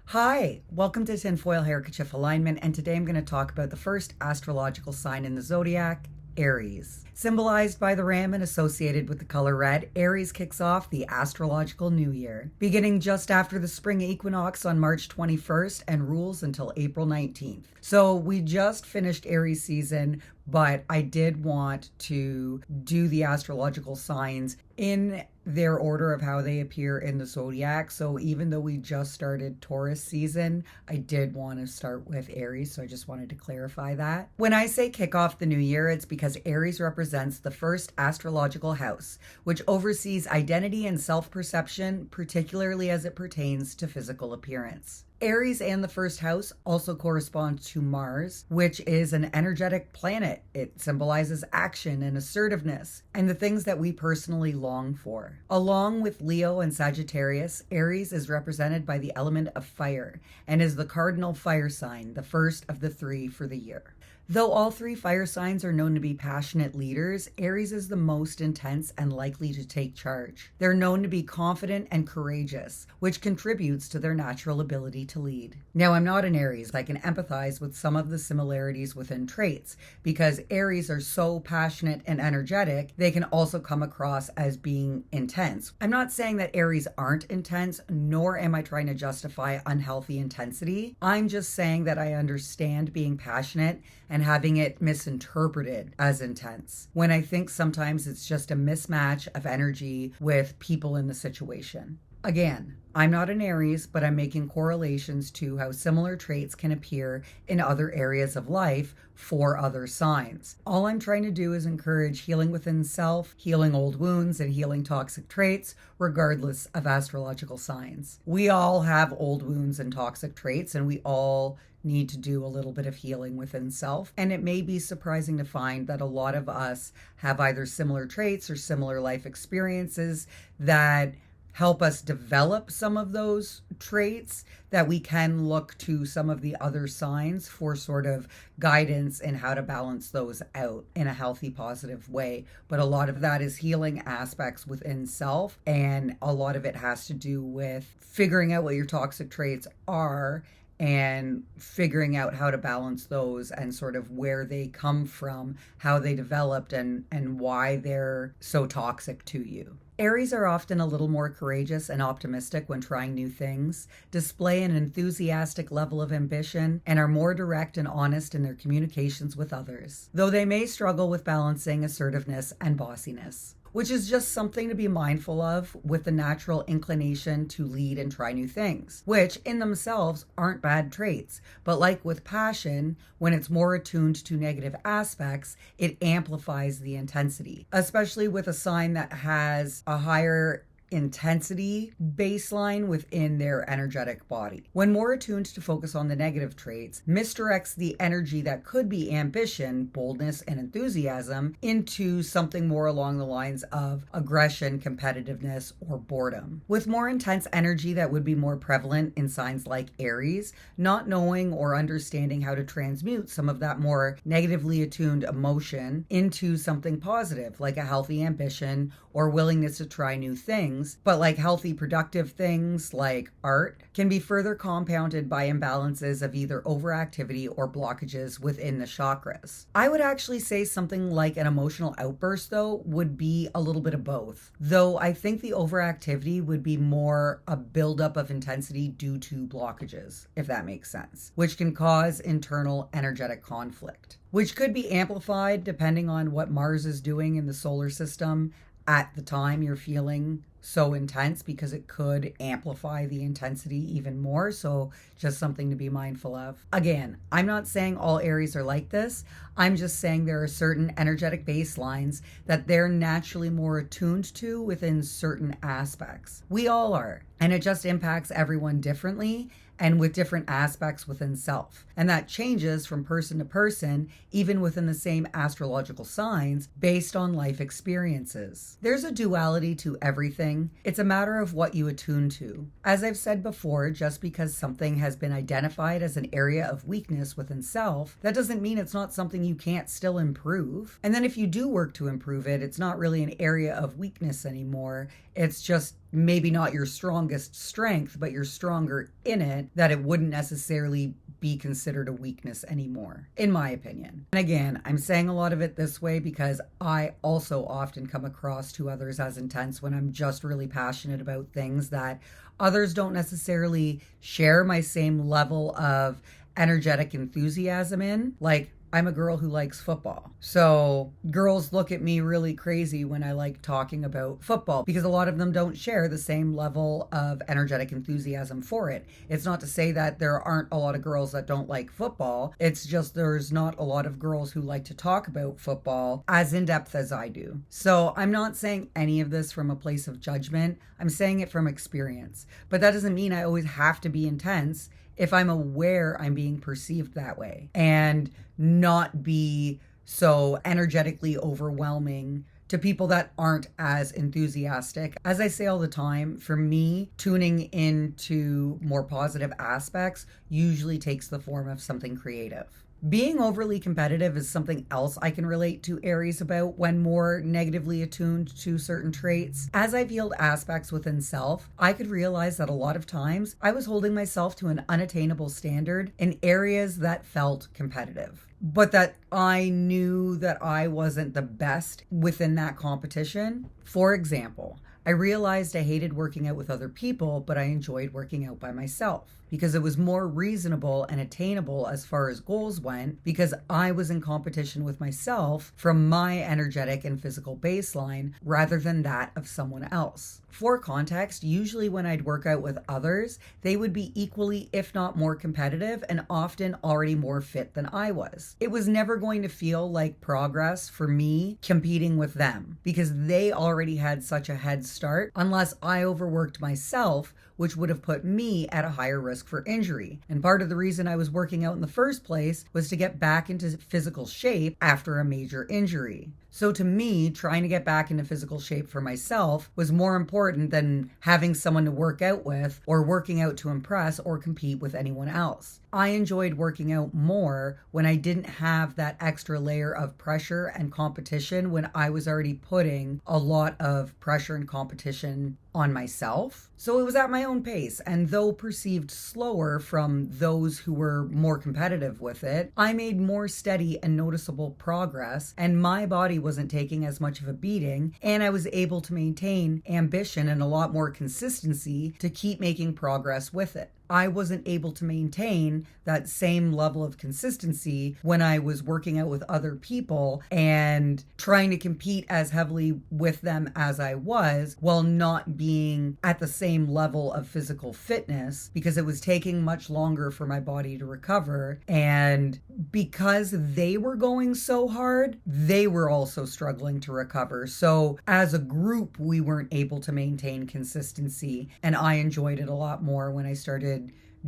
Hi, welcome to Tinfoil Handkerchief Alignment, and today I'm going to talk about the first astrological sign in the zodiac, Aries. Symbolized by the ram and associated with the color red, Aries kicks off the astrological new year, beginning just after the spring equinox on March 21st and rules until April 19th. So we just finished Aries season, but I did want to do the astrological signs in their order of how they appear in the zodiac. So even though we just started Taurus season, I did want to start with Aries. So I just wanted to clarify that. When I say kick off the new year, it's because Aries represents the first astrological house, which oversees identity and self-perception, particularly as it pertains to physical appearance. Aries and the first house also correspond to Mars, which is an energetic planet. It symbolizes action and assertiveness and the things that we personally long for. Along with Leo and Sagittarius, Aries is represented by the element of fire and is the cardinal fire sign, the first of the three for the year. Though all three fire signs are known to be passionate leaders, Aries is the most intense and likely to take charge. They're known to be confident and courageous, which contributes to their natural ability to lead. Now, I'm not an Aries. I can empathize with some of the similarities within traits because Aries are so passionate and energetic, they can also come across as being intense. I'm not saying that Aries aren't intense, nor am I trying to justify unhealthy intensity. I'm just saying that I understand being passionate and having it misinterpreted as intense, when I think sometimes it's just a mismatch of energy with people in the situation. Again, I'm not an Aries, but I'm making correlations to how similar traits can appear in other areas of life for other signs. All I'm trying to do is encourage healing within self, healing old wounds, and healing toxic traits, regardless of astrological signs. We all have old wounds and toxic traits, and we all need to do a little bit of healing within self. And it may be surprising to find that a lot of us have either similar traits or similar life experiences that help us develop some of those traits, that we can look to some of the other signs for sort of guidance in how to balance those out in a healthy, positive way. But a lot of that is healing aspects within self, and a lot of it has to do with figuring out what your toxic traits are and figuring out how to balance those and sort of where they come from, how they developed, and why they're so toxic to you. Aries are often a little more courageous and optimistic when trying new things, display an enthusiastic level of ambition, and are more direct and honest in their communications with others, though they may struggle with balancing assertiveness and bossiness, which is just something to be mindful of with the natural inclination to lead and try new things, which in themselves aren't bad traits. But like with passion, when it's more attuned to negative aspects, it amplifies the intensity, especially with a sign that has a higher intensity baseline within their energetic body. When more attuned to focus on the negative traits, misdirects the energy that could be ambition, boldness, and enthusiasm into something more along the lines of aggression, competitiveness, or boredom. With more intense energy that would be more prevalent in signs like Aries, not knowing or understanding how to transmute some of that more negatively attuned emotion into something positive, like a healthy ambition or willingness to try new things, but like healthy, productive things like art, can be further compounded by imbalances of either overactivity or blockages within the chakras. I would actually say something like an emotional outburst, though, would be a little bit of both. Though I think the overactivity would be more a buildup of intensity due to blockages, if that makes sense, which can cause internal energetic conflict, which could be amplified depending on what Mars is doing in the solar system at the time you're feeling so intense, because it could amplify the intensity even more. So just something to be mindful of. Again, I'm not saying all Aries are like this. I'm just saying there are certain energetic baselines that they're naturally more attuned to within certain aspects. We all are. And it just impacts everyone differently and with different aspects within self. And that changes from person to person, even within the same astrological signs, based on life experiences. There's a duality to everything. It's a matter of what you attune to. As I've said before, just because something has been identified as an area of weakness within self, that doesn't mean it's not something you can't still improve. And then if you do work to improve it, it's not really an area of weakness anymore. It's just maybe not your strongest strength, but you're stronger in it, that it wouldn't necessarily be considered a weakness anymore, in my opinion. And again, I'm saying a lot of it this way because I also often come across to others as intense when I'm just really passionate about things that others don't necessarily share my same level of energetic enthusiasm in. Like, I'm a girl who likes football. So girls look at me really crazy when I like talking about football because a lot of them don't share the same level of energetic enthusiasm for it. It's not to say that there aren't a lot of girls that don't like football. It's just there's not a lot of girls who like to talk about football as in depth as I do. So I'm not saying any of this from a place of judgment. I'm saying it from experience. But that doesn't mean I always have to be intense if I'm aware I'm being perceived that way, and not be so energetically overwhelming to people that aren't as enthusiastic. As I say all the time, for me, tuning into more positive aspects usually takes the form of something creative. Being overly competitive is something else I can relate to Aries about when more negatively attuned to certain traits. As I've healed aspects within self, I could realize that a lot of times I was holding myself to an unattainable standard in areas that felt competitive, but that I knew that I wasn't the best within that competition. For example, I realized I hated working out with other people, but I enjoyed working out by myself because it was more reasonable and attainable as far as goals went, because I was in competition with myself from my energetic and physical baseline rather than that of someone else. For context, usually when I'd work out with others, they would be equally, if not more competitive, and often already more fit than I was. It was never going to feel like progress for me competing with them because they already had such a head start unless I overworked myself, which would have put me at a higher risk for injury. And part of the reason I was working out in the first place was to get back into physical shape after a major injury. So to me, trying to get back into physical shape for myself was more important than having someone to work out with or working out to impress or compete with anyone else. I enjoyed working out more when I didn't have that extra layer of pressure and competition, when I was already putting a lot of pressure and competition on myself. So it was at my own pace, and though perceived slower from those who were more competitive with it, I made more steady and noticeable progress, and my body wasn't taking as much of a beating, and I was able to maintain ambition and a lot more consistency to keep making progress with it. I wasn't able to maintain that same level of consistency when I was working out with other people and trying to compete as heavily with them as I was, while not being at the same level of physical fitness, because it was taking much longer for my body to recover. And because they were going so hard, they were also struggling to recover. So as a group, we weren't able to maintain consistency, and I enjoyed it a lot more when I started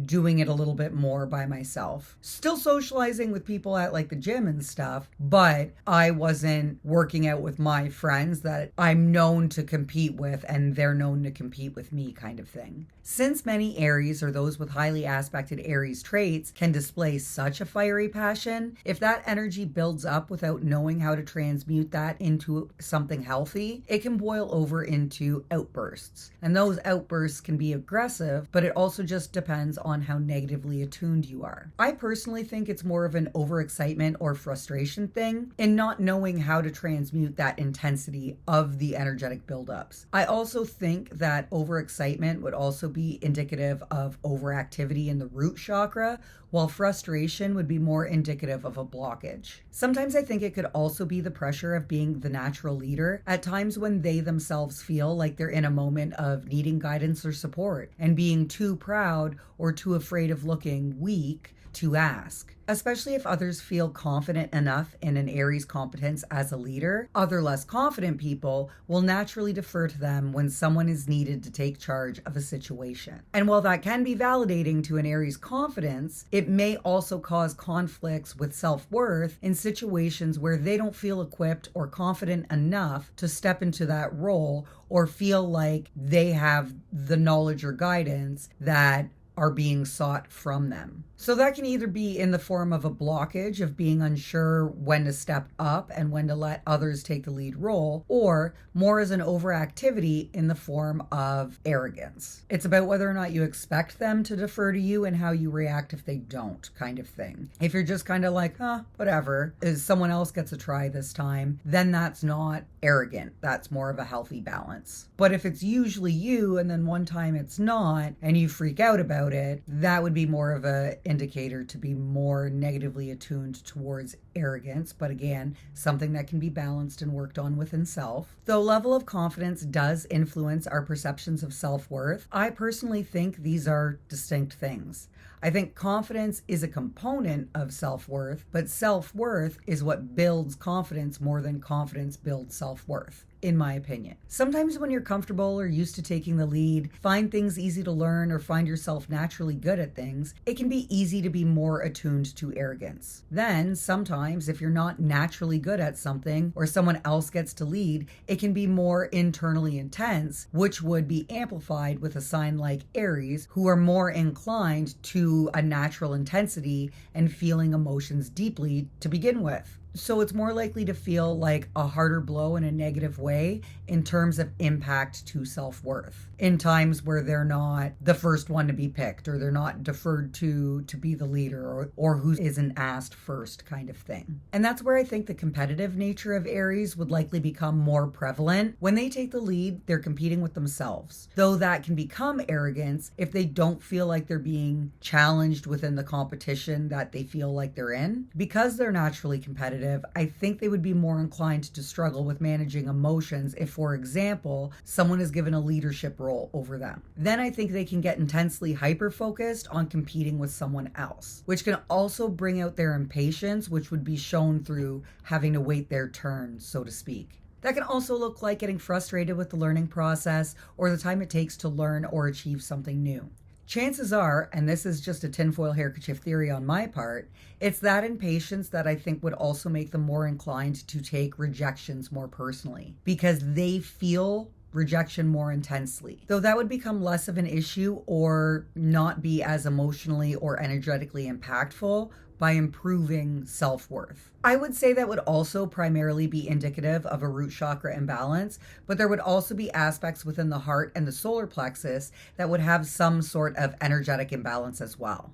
doing it a little bit more by myself. Still socializing with people at like the gym and stuff, but I wasn't working out with my friends that I'm known to compete with and they're known to compete with me, kind of thing. Since many Aries, or those with highly aspected Aries traits, can display such a fiery passion, if that energy builds up without knowing how to transmute that into something healthy, it can boil over into outbursts. And those outbursts can be aggressive, but it also just depends on how negatively attuned you are. I personally think it's more of an overexcitement or frustration thing in not knowing how to transmute that intensity of the energetic buildups. I also think that overexcitement would also be indicative of overactivity in the root chakra, while frustration would be more indicative of a blockage. Sometimes I think it could also be the pressure of being the natural leader at times when they themselves feel like they're in a moment of needing guidance or support and being too proud or too afraid of looking weak to ask. Especially if others feel confident enough in an Aries competence as a leader, other less confident people will naturally defer to them when someone is needed to take charge of a situation. And while that can be validating to an Aries confidence, it may also cause conflicts with self-worth in situations where they don't feel equipped or confident enough to step into that role, or feel like they have the knowledge or guidance that are being sought from them. So that can either be in the form of a blockage of being unsure when to step up and when to let others take the lead role, or more as an overactivity in the form of arrogance. It's about whether or not you expect them to defer to you and how you react if they don't, kind of thing. If you're just kind of like, whatever, is someone else gets a try this time, then that's not arrogant. That's more of a healthy balance. But if it's usually you and then one time it's not and you freak out about it, that would be more of a indicator to be more negatively attuned towards arrogance, but again, something that can be balanced and worked on within self. Though level of confidence does influence our perceptions of self-worth, I personally think these are distinct things. I think confidence is a component of self-worth, but self-worth is what builds confidence more than confidence builds self-worth, in my opinion. Sometimes when you're comfortable or used to taking the lead, find things easy to learn, or find yourself naturally good at things, it can be easy to be more attuned to arrogance. Then, sometimes, if you're not naturally good at something or someone else gets to lead, it can be more internally intense, which would be amplified with a sign like Aries, who are more inclined to a natural intensity and feeling emotions deeply to begin with. So it's more likely to feel like a harder blow in a negative way in terms of impact to self-worth, in times where they're not the first one to be picked, or they're not deferred to be the leader, or who isn't asked first, kind of thing. And that's where I think the competitive nature of Aries would likely become more prevalent. When they take the lead, they're competing with themselves, though that can become arrogance if they don't feel like they're being challenged within the competition that they feel like they're in. Because they're naturally competitive, I think they would be more inclined to struggle with managing emotions if, for example, someone is given a leadership role over them. Then I think they can get intensely hyper-focused on competing with someone else, which can also bring out their impatience, which would be shown through having to wait their turn, so to speak. That can also look like getting frustrated with the learning process or the time it takes to learn or achieve something new. Chances are, and this is just a tinfoil handkerchief theory on my part, it's that impatience that I think would also make them more inclined to take rejections more personally, because they feel rejection more intensely. Though that would become less of an issue or not be as emotionally or energetically impactful by improving self-worth. I would say that would also primarily be indicative of a root chakra imbalance, but there would also be aspects within the heart and the solar plexus that would have some sort of energetic imbalance as well.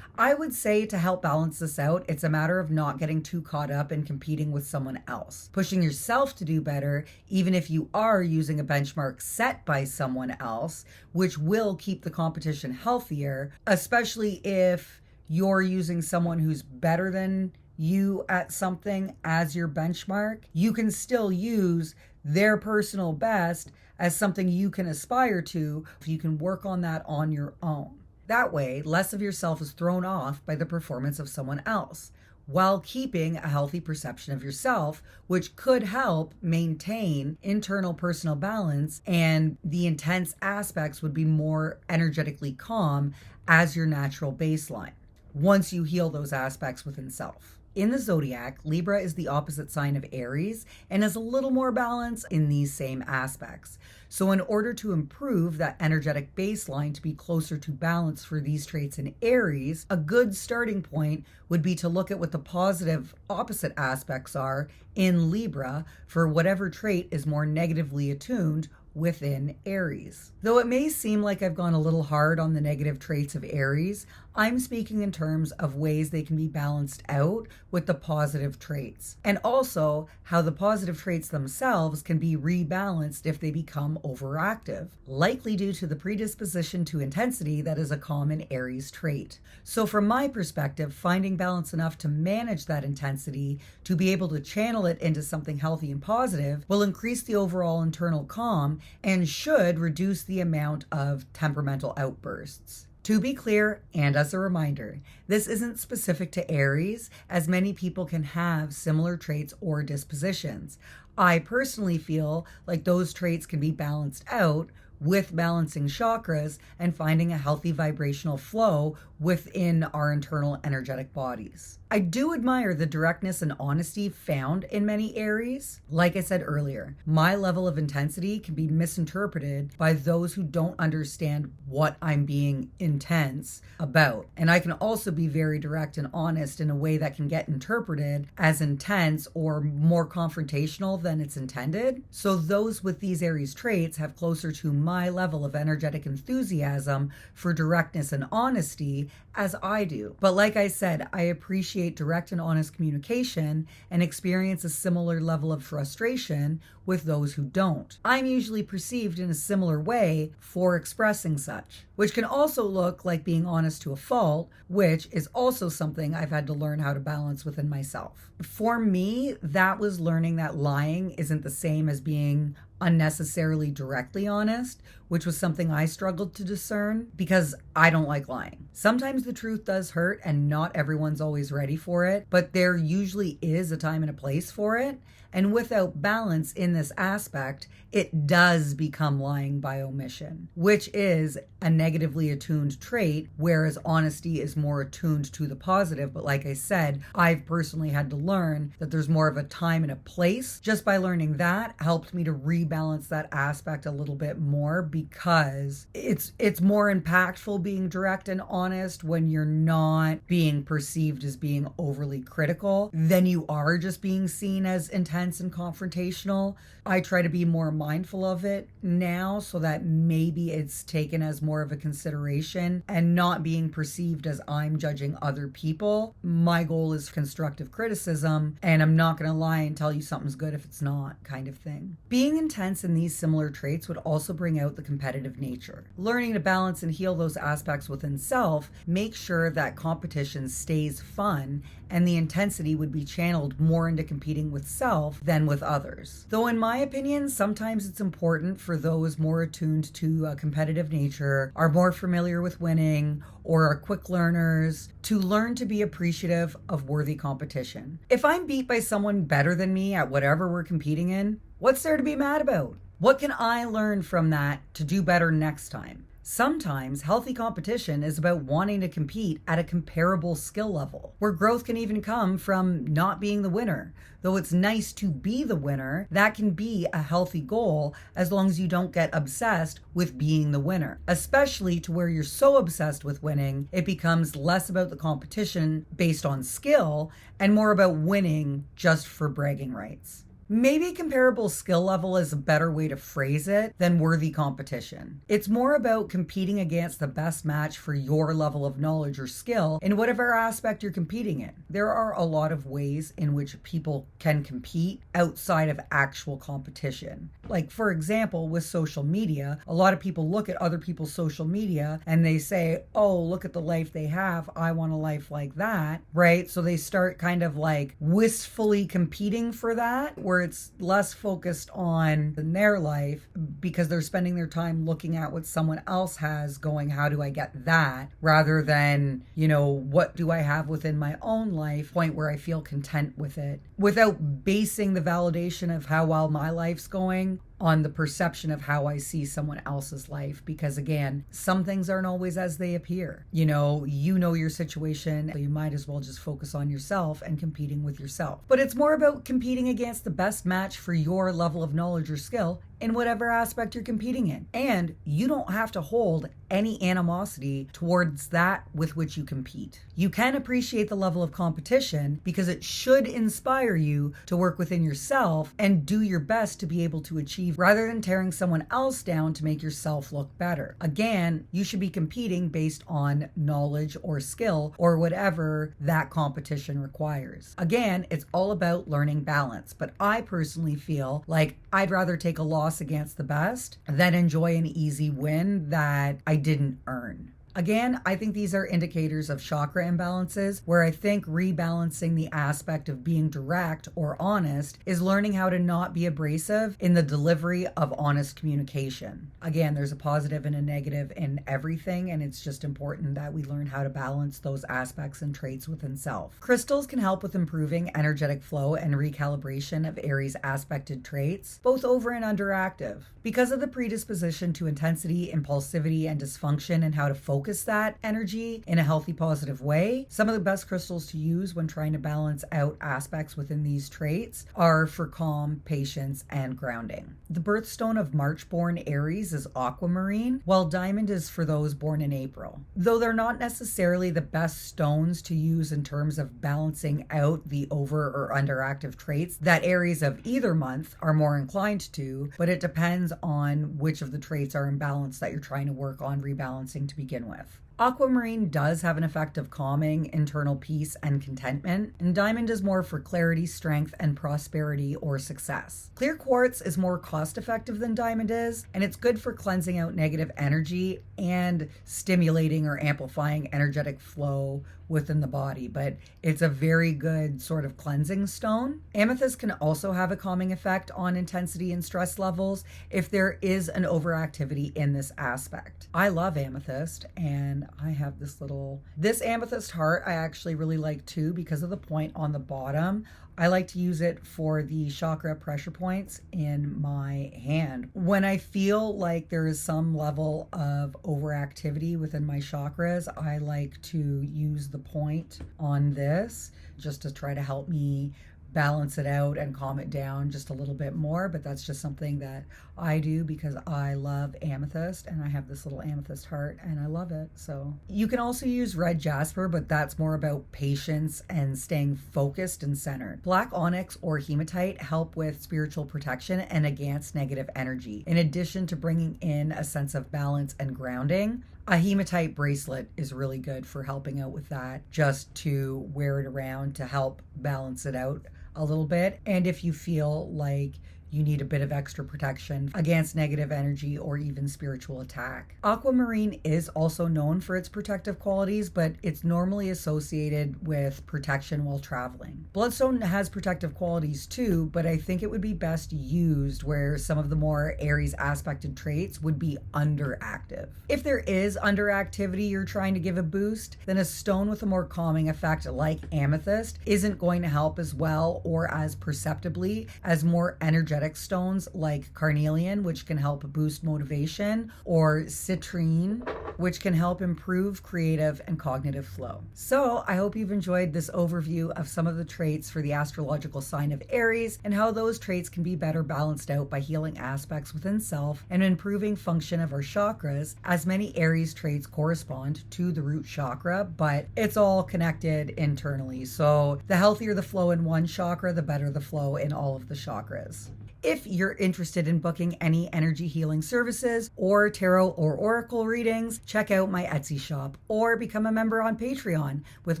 I would say to help balance this out, it's a matter of not getting too caught up in competing with someone else, pushing yourself to do better, even if you are using a benchmark set by someone else, which will keep the competition healthier, especially if you're using someone who's better than you at something as your benchmark. You can still use their personal best as something you can aspire to if you can work on that on your own. That way, less of yourself is thrown off by the performance of someone else, while keeping a healthy perception of yourself, which could help maintain internal personal balance, and the intense aspects would be more energetically calm as your natural baseline once you heal those aspects within self. In the zodiac, Libra is the opposite sign of Aries and has a little more balance in these same aspects. So in order to improve that energetic baseline to be closer to balance for these traits in Aries, a good starting point would be to look at what the positive opposite aspects are in Libra for whatever trait is more negatively attuned within Aries. Though it may seem like I've gone a little hard on the negative traits of Aries, I'm speaking in terms of ways they can be balanced out with the positive traits, and also how the positive traits themselves can be rebalanced if they become overactive, likely due to the predisposition to intensity that is a common Aries trait. So from my perspective, finding balance enough to manage that intensity, to be able to channel it into something healthy and positive, will increase the overall internal calm and should reduce the amount of temperamental outbursts. To be clear, and as a reminder, this isn't specific to Aries, as many people can have similar traits or dispositions. I personally feel like those traits can be balanced out with balancing chakras and finding a healthy vibrational flow within our internal energetic bodies. I do admire the directness and honesty found in many Aries. Like I said earlier, my level of intensity can be misinterpreted by those who don't understand what I'm being intense about. And I can also be very direct and honest in a way that can get interpreted as intense or more confrontational than it's intended. So those with these Aries traits have closer to my level of energetic enthusiasm for directness and honesty as I do. But like I said, I appreciate direct and honest communication and experience a similar level of frustration with those who don't. I'm usually perceived in a similar way for expressing such, which can also look like being honest to a fault, which is also something I've had to learn how to balance within myself. For me, that was learning that lying isn't the same as being unnecessarily directly honest, which was something I struggled to discern because I don't like lying. Sometimes the truth does hurt and not everyone's always ready for it, but there usually is a time and a place for it. And without balance in this aspect, it does become lying by omission, which is a negatively attuned trait, whereas honesty is more attuned to the positive. But like I said, I've personally had to learn that there's more of a time and a place. Just by learning that helped me to rebalance that aspect a little bit more, because it's more impactful being direct and honest when you're not being perceived as being overly critical than you are just being seen as intense and confrontational. I try to be more mindful of it now so that maybe it's taken as more of a consideration and not being perceived as I'm judging other people. My goal is constructive criticism, and I'm not going to lie and tell you something's good if it's not, kind of thing. Being intense in these similar traits would also bring out the competitive nature. Learning to balance and heal those aspects within self makes sure that competition stays fun, and the intensity would be channeled more into competing with self than with others. Though in my opinion, sometimes it's important for those more attuned to a competitive nature, are more familiar with winning, or are quick learners, to learn to be appreciative of worthy competition. If I'm beat by someone better than me at whatever we're competing in, what's there to be mad about? What can I learn from that to do better next time? Sometimes healthy competition is about wanting to compete at a comparable skill level, where growth can even come from not being the winner. Though it's nice to be the winner, that can be a healthy goal as long as you don't get obsessed with being the winner, especially to where you're so obsessed with winning, it becomes less about the competition based on skill and more about winning just for bragging rights. Maybe comparable skill level is a better way to phrase it than worthy competition. It's more about competing against the best match for your level of knowledge or skill in whatever aspect you're competing in. There are a lot of ways in which people can compete outside of actual competition. Like, for example, with social media, a lot of people look at other people's social media and they say, oh, look at the life they have. I want a life like that, right? So they start kind of like wistfully competing for that, where it's less focused on their life because they're spending their time looking at what someone else has going, how do I get that? Rather than, what do I have within my own life, point where I feel content with it, without basing the validation of how well my life's going on the perception of how I see someone else's life. Because again, some things aren't always as they appear. You know your situation, so you might as well just focus on yourself and competing with yourself. But it's more about competing against the best match for your level of knowledge or skill in whatever aspect you're competing in. And you don't have to hold any animosity towards that with which you compete. You can appreciate the level of competition because it should inspire you to work within yourself and do your best to be able to achieve, rather than tearing someone else down to make yourself look better. Again, you should be competing based on knowledge or skill or whatever that competition requires. Again, it's all about learning balance, but I personally feel like I'd rather take a loss against the best than enjoy an easy win that I didn't earn. Again, I think these are indicators of chakra imbalances, where I think rebalancing the aspect of being direct or honest is learning how to not be abrasive in the delivery of honest communication. Again, there's a positive and a negative in everything, and it's just important that we learn how to balance those aspects and traits within self. Crystals can help with improving energetic flow and recalibration of Aries aspected traits, both over and underactive. Because of the predisposition to intensity, impulsivity, and dysfunction and how to focus focus that energy in a healthy, positive way. Some of the best crystals to use when trying to balance out aspects within these traits are for calm, patience, and grounding. The birthstone of March-born Aries is aquamarine, while diamond is for those born in April. Though they're not necessarily the best stones to use in terms of balancing out the over or underactive traits that Aries of either month are more inclined to, but it depends on which of the traits are in balance that you're trying to work on rebalancing to begin with. Aquamarine does have an effect of calming internal peace and contentment, and diamond is more for clarity, strength, and prosperity or success. Clear quartz is more cost-effective than diamond is, and it's good for cleansing out negative energy and stimulating or amplifying energetic flow within the body, but it's a very good sort of cleansing stone. Amethyst can also have a calming effect on intensity and stress levels if there is an overactivity in this aspect. I love amethyst, and I have this amethyst heart I actually really like too because of the point on the bottom. I like to use it for the chakra pressure points in my hand. When I feel like there is some level of overactivity within my chakras, I like to use the point on this just to try to help me balance it out and calm it down just a little bit more. But that's just something that I do because I love amethyst, and I have this little amethyst heart and I love it. So you can also use red jasper, but that's more about patience and staying focused and centered. Black onyx or hematite help with spiritual protection and against negative energy. In addition to bringing in a sense of balance and grounding, a hematite bracelet is really good for helping out with that, just to wear it around to help balance it out a little bit. And if you feel like you need a bit of extra protection against negative energy or even spiritual attack. Aquamarine is also known for its protective qualities, but it's normally associated with protection while traveling. Bloodstone has protective qualities too, but I think it would be best used where some of the more Aries aspected traits would be underactive. If there is underactivity you're trying to give a boost, then a stone with a more calming effect like amethyst isn't going to help as well or as perceptibly as more energetic stones like carnelian, which can help boost motivation, or citrine, which can help improve creative and cognitive flow. So I hope you've enjoyed this overview of some of the traits for the astrological sign of Aries and how those traits can be better balanced out by healing aspects within self and improving function of our chakras, as many Aries traits correspond to the root chakra, but it's all connected internally. So the healthier the flow in one chakra, the better the flow in all of the chakras. If you're interested in booking any energy healing services or tarot or oracle readings, check out my Etsy shop or become a member on Patreon with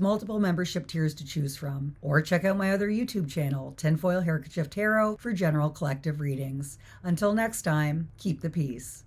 multiple membership tiers to choose from. Or check out my other YouTube channel, Tinfoil Handkerchief Tarot, for general collective readings. Until next time, keep the peace.